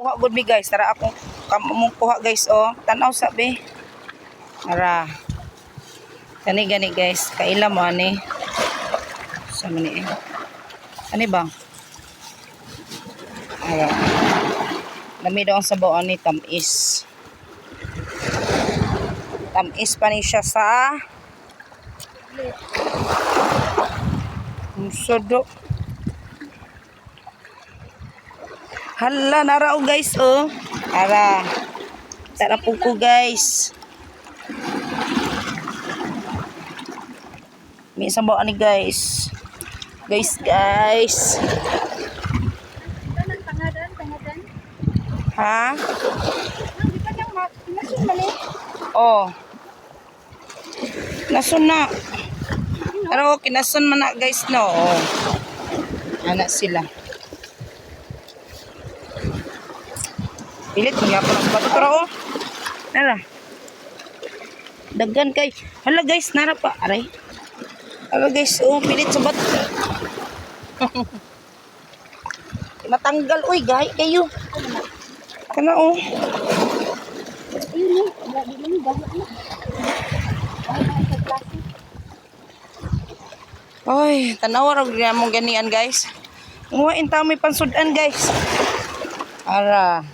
kuha good mi guys. Tara ako kamong kuha guys oh. Tanaw sa be. Tara. Kani gani guys, kaila mo ani. Sa mani eh. Ani ba? Ayan. Lami daw ang sabaw ani tamis. Tamis pa ni siya sa Musodo. Hala, narao guys, oh. Ara. Tara po ko guys. May sabaw ani guys. Guys. Ha? Oh. Nasun na. Pero kinasun man na guys no. Oh. Anak sila. Pilit niya pa ng bato pero oh. Nara. Daggan kay. Hala guys, nara pa. Aray. Hala guys, oh pilit sa bato. Matanggal uy, gahi kayo. Kana oh. Ay, tanaw ra gyud mo ganian guys. Nguwain ta may pansudan guys. Ara.